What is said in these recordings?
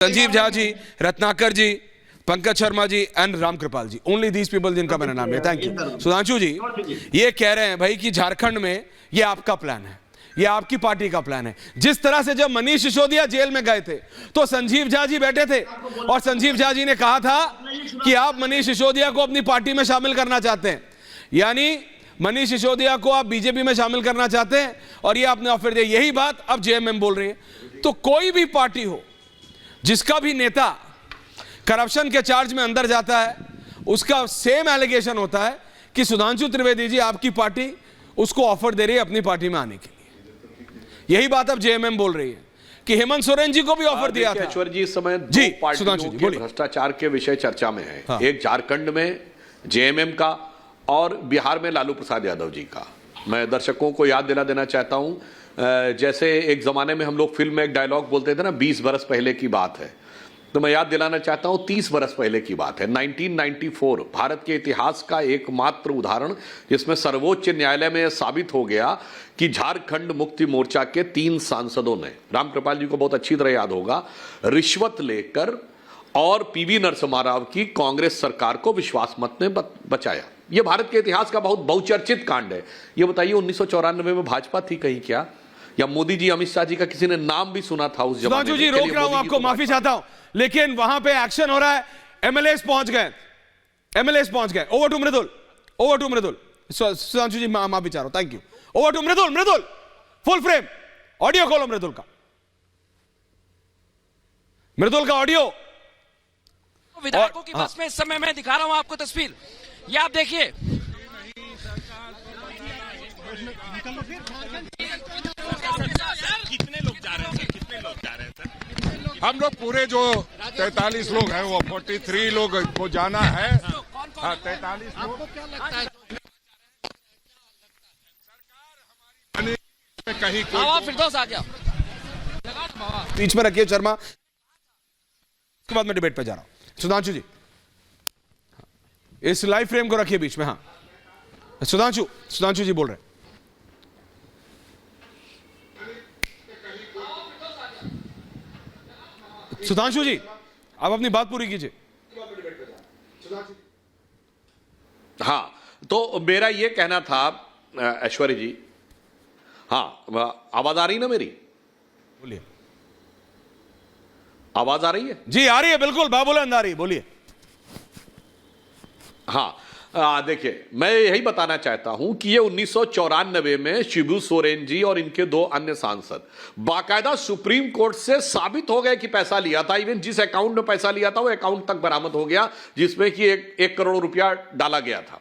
Sanjeev Jha ji, Ratnakar ji, Pankaj Sharma ji and Ramkripal ji, only these people जिनका मैंने नाम लिया। Thank you. सुधांशु जी ये कह रहे हैं भाई कि झारखंड में ये आपका प्लान है, ये आपकी पार्टी का प्लान है। जिस तरह से जब मनीष सिसोदिया जेल में गए थे तो संजीव झा जी बैठे थे और संजीव झा जी ने कहा था कि आप मनीष सिसोदिया को अपनी पार्टी में शामिल करना चाहते हैं, यानी मनीष सिसोदिया को आप बीजेपी में शामिल करना चाहते हैं और ये आपने ऑफर दिया। यही बात अब जेएमएम बोल रही है। तो कोई भी पार्टी हो जिसका भी नेता करप्शन के चार्ज में अंदर जाता है, उसका सेम एलिगेशन होता है कि सुधांशु त्रिवेदी जी आपकी पार्टी उसको ऑफर दे रही है अपनी पार्टी में आने के लिए। यही बात अब जेएमएम बोल रही है कि हेमंत सोरेन जी को भी ऑफर दिया था। ऐश्वर्य जी इस समय दो पार्टियों के भ्रष्टाचार के विषय चर्चा में है। हाँ। एक झारखंड में जेएमएम का और बिहार में लालू प्रसाद यादव जी का। मैं दर्शकों को याद दिला देना चाहता हूं, जैसे एक जमाने में हम लोग फिल्म में एक डायलॉग बोलते थे ना, 20 बरस पहले की बात है, तो मैं याद दिलाना चाहता हूं 30 बरस पहले की बात है। 1994 भारत के इतिहास का एकमात्र उदाहरण जिसमें सर्वोच्च न्यायालय में यह साबित हो गया कि झारखंड मुक्ति मोर्चा के 3 सांसदों ने, रामकृपाल जी को बहुत अच्छी तरह याद होगा, रिश्वत लेकर और पीवी नरसिम्हा राव की कांग्रेस सरकार को विश्वास मत ने बचाया। यह भारत के इतिहास का बहुत बहुचर्चित कांड है। यह बताइए 1994 में भाजपा थी कहीं क्या, या मोदी जी अमित शाह जी का किसी ने नाम भी सुना था उस जमाने में? जी रोक रहा हूं आपको, माफी चाहता हूं, लेकिन वहां पे एक्शन हो रहा है। एमएलएस पहुंच गए, एमएलएस पहुंच गए। Over to Mridul, over to Mridul. Sudhanshu ji माफी चाह रहा हूं, thank you. Over to Mridul, Mridul full frame audio खोलो, मृदुल का, मृदुल का ऑडियो। विधायकों की बस में इस समय मैं दिखा रहा हूं आपको तस्वीर, ये आप देखिए। कितने लोग जा रहे हैं, कितने लोग जा रहे हैं सर? हम लोग पूरे जो 43 लोग हैं वो 43 लोग को जाना है। हाँ 43 लोग। क्या लगता है सरकार हमारी कहीं फिरदौस आ गया बीच में रखिए शर्मा, उसके बाद मैं डिबेट पे जा रहा हूं। सुधांशु जी इस लाइव फ्रेम को रखिए बीच में। हाँ सुधांशु, सुधांशु जी बोल रहे हैं। सुधांशु जी आप अपनी बात पूरी कीजिए। हाँ तो मेरा ये कहना था ऐश्वर्य जी, हाँ आवाज आ रही ना मेरी? बोलिए। आवाज आ रही है? जी आ रही है, बिल्कुल बाबूलाल आ रही है, बोलिए। हाँ देखिए मैं यही बताना चाहता हूं कि ये 1994 में शिबू सोरेन जी और इनके 2 अन्य सांसद बाकायदा सुप्रीम कोर्ट से साबित हो गए कि पैसा लिया था। इवन जिस अकाउंट में पैसा लिया था वो अकाउंट तक बरामद हो गया जिसमें कि 1 करोड़ रुपया डाला गया था।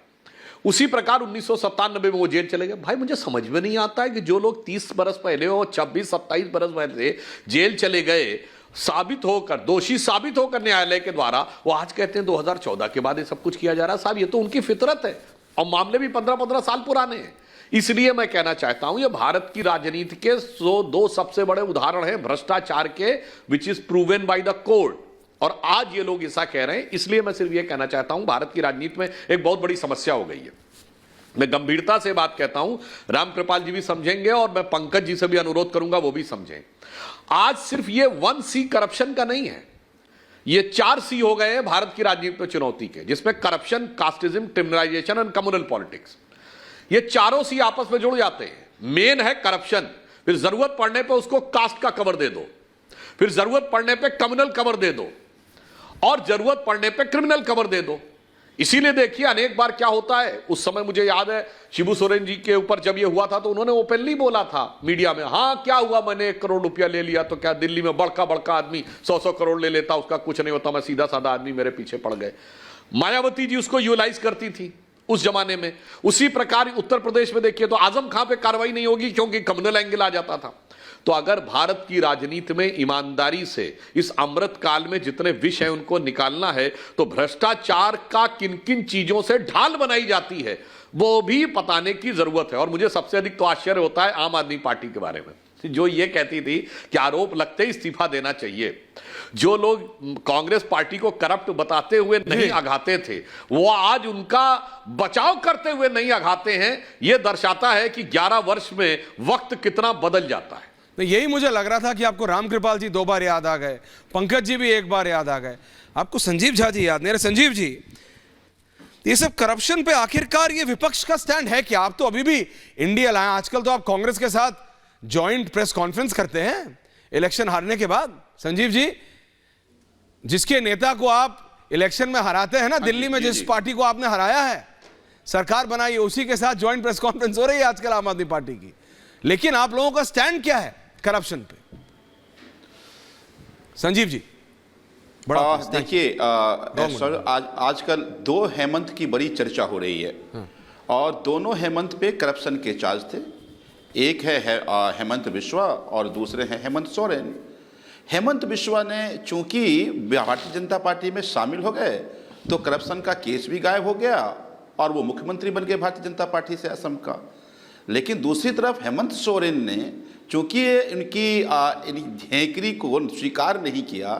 उसी प्रकार 1997 में वो जेल चले गए। भाई मुझे समझ में नहीं आता है कि जो लोग 30 बरस पहले और 26-27 बरस पहले जेल चले गए, साबित होकर, दोषी साबित होकर न्यायालय के द्वारा, वो आज कहते हैं 2014 के बाद ये सब कुछ किया जा रहा है। साहब ये तो उनकी फितरत है और मामले भी 15-15 साल पुराने हैं। इसलिए मैं कहना चाहता हूं ये भारत की राजनीति के 2 सबसे बड़े उदाहरण हैं भ्रष्टाचार के, which is proven by the court, और आज ये लोग ऐसा कह रहे हैं। इसलिए मैं सिर्फ ये कहना चाहता हूं भारत की राजनीति में एक बहुत बड़ी समस्या हो गई है। मैं गंभीरता से बात कहता हूं, रामकृपाल जी भी समझेंगे और मैं पंकज जी से भी अनुरोध करूंगा वो भी समझें। आज सिर्फ ये 1C करप्शन का नहीं है, ये 4C हो गए हैं भारत की राजनीति में चुनौती के, जिसमें corruption, casteism, criminalisation and communal politics, ये चारों C आपस में जुड़ जाते हैं। मेन है करप्शन, फिर जरूरत पड़ने पे उसको कास्ट का कवर दे दो, फिर जरूरत पड़ने पे कम्युनल कवर दे दो, और जरूरत पड़ने पे क्रिमिनल कवर दे दो। इसीलिए देखिए अनेक बार क्या होता है, उस समय मुझे याद है शिबू सोरेन जी के ऊपर जब ये हुआ था तो उन्होंने ओपनली बोला था मीडिया में, हाँ क्या हुआ, मैंने 1 करोड़ रुपया ले लिया तो क्या दिल्ली में बड़का बड़का आदमी 100-100 करोड़ ले लेता, उसका कुछ नहीं होता, मैं सीधा साधा आदमी, मेरे पीछे पड़ गए। मायावती जी उसको यूटिलाइज करती थी उस जमाने में। उसी प्रकार उत्तर प्रदेश में देखिए तो आजम खां पे कार्रवाई नहीं होगी क्योंकि कम्युनल एंगल आ जाता था। तो अगर भारत की राजनीति में ईमानदारी से इस अमृत काल में जितने विष हैं उनको निकालना है तो भ्रष्टाचार का किन किन चीजों से ढाल बनाई जाती है वो भी बताने की जरूरत है। और मुझे सबसे अधिक तो आश्चर्य होता है आम आदमी पार्टी के बारे में, जो ये कहती थी कि आरोप लगते ही इस्तीफा देना चाहिए। जो लोग कांग्रेस पार्टी को करप्ट बताते हुए नहीं आघाते थे वो आज उनका बचाव करते हुए नहीं आघाते हैं। यह दर्शाता है कि 11 वर्ष में वक्त कितना बदल जाता है। तो यही मुझे लग रहा था कि आपको रामकृपाल जी 2 बार याद आ गए, पंकज जी भी 1 बार याद आ गए, आपको संजीव झा जी याद नहीं। अरे संजीव जी, ये सब करप्शन पे आखिरकार ये विपक्ष का स्टैंड है क्या? आप तो अभी भी इंडिया लाए, आजकल तो आप कांग्रेस के साथ जॉइंट प्रेस कॉन्फ्रेंस करते हैं इलेक्शन हारने के बाद। संजीव जी, जिसके नेता को आप इलेक्शन में हराते हैं ना, दिल्ली में जिस पार्टी को आपने हराया है, सरकार बनाई, उसी के साथ जॉइंट प्रेस कॉन्फ्रेंस हो रही है आजकल आम आदमी पार्टी की। लेकिन आप लोगों का स्टैंड क्या है करप्शन पे? संजीव जी, बड़ा देखिए सर, आजकल 2 हेमंत की बड़ी चर्चा हो रही है। और दोनों हेमंत पे करप्शन के चार्ज थे। एक है हेमंत बिश्वा और दूसरे हैं हेमंत सोरेन। हेमंत बिश्वा ने चूंकि भारतीय जनता पार्टी में शामिल हो गए तो करप्शन का केस भी गायब हो गया और वो मुख्यमंत्री बन गए भारतीय जनता पार्टी से असम का। लेकिन दूसरी तरफ हेमंत सोरेन ने चूंकि इनकी हेकरी को स्वीकार नहीं किया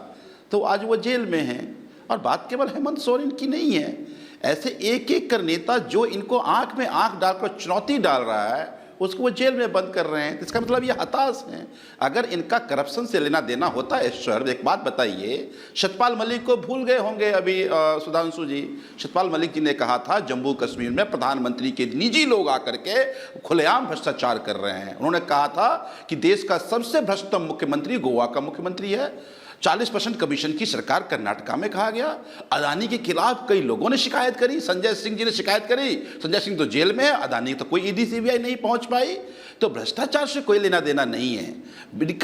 तो आज वो जेल में हैं। और बात केवल हेमंत सोरेन की नहीं है, ऐसे एक एक कर नेता जो इनको आंख में आंख डालकर चुनौती डाल रहा है उसको वो जेल में बंद कर रहे हैं। इसका मतलब ये हताश हैं। अगर इनका करप्शन से लेना देना होता है सर, एक बात बताइए, सतपाल मलिक को भूल गए होंगे अभी सुधांशु जी। सतपाल मलिक जी ने कहा था जम्मू कश्मीर में प्रधानमंत्री के निजी लोग आकर के खुलेआम भ्रष्टाचार कर रहे हैं। उन्होंने कहा था कि देश का सबसे भ्रष्टतम मुख्यमंत्री गोवा का मुख्यमंत्री है। 40% कमीशन की सरकार कर्नाटका में कहा गया। अदानी के खिलाफ कई लोगों ने शिकायत करी, संजय सिंह जी ने शिकायत करी। संजय सिंह तो जेल में है, अदानी तो कोई ईडी सीबीआई नहीं पहुंच पाई। तो भ्रष्टाचार से कोई लेना देना नहीं है।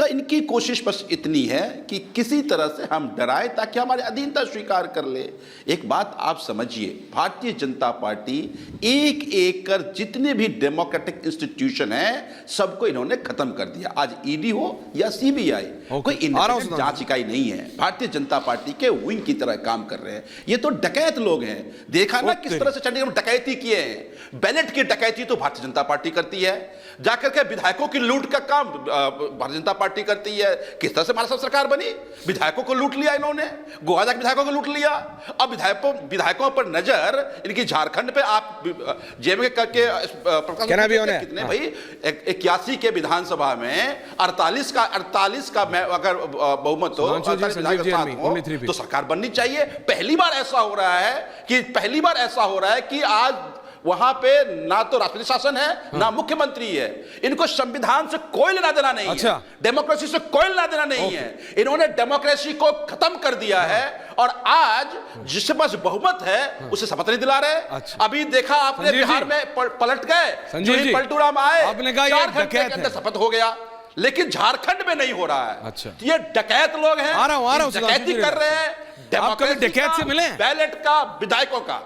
इनकी कोशिश बस इतनी है कि किसी तरह से हम डराए ताकि हमारे अधीनता स्वीकार कर ले। एक बात आप समझिए, भारतीय जनता पार्टी एक एक कर जितने भी डेमोक्रेटिक इंस्टीट्यूशन है सबको इन्होंने खत्म कर दिया। आज ईडी हो या सीबीआई, कोई इंडिपेंडेंट जांच इकाई नहीं है। भारतीय जनता पार्टी के विंग की तरह काम कर रहे हैं। ये तो डकैत लोग हैं। देखा ना किस तरह से चंडीगढ़ में डकैती किए हैं। बैलेट की डकैती तो भारतीय जनता पार्टी करती है, जाकर के विधायकों की लूट का काम भारतीय जनता पार्टी करती है। किस तरह से महाराष्ट्र सरकार बनी, विधायकों को लूट लिया इन्होंने, गोवा जाकर विधायकों को लूट लिया। अब विधायकों पर नजर इनकी झारखंड पे। आप जेएमके करके कितने भाई 81 के विधानसभा में 48 का अगर बहुमत हो तो सरकार बननी चाहिए। पहली बार ऐसा हो रहा है कि आज वहां पे ना तो राष्ट्रीय शासन है ना मुख्यमंत्री है। इनको संविधान से कोई लेना देना नहीं है, डेमोक्रेसी से कोई लेना देना नहीं है। इन्होंने डेमोक्रेसी को खत्म कर दिया है और आज जिसके पास बहुमत है उसे शपथ नहीं दिला रहे। अभी देखा आपने बिहार में पलट गए, पलटू राम आए, 4 घंटे के अंदर शपथ हो गया। लेकिन झारखंड में नहीं हो रहा है। ये डकैत लोग हैं, डकैती कर रहे हैं। डेमोक्रेसी का, बैलेट का, विधायकों का।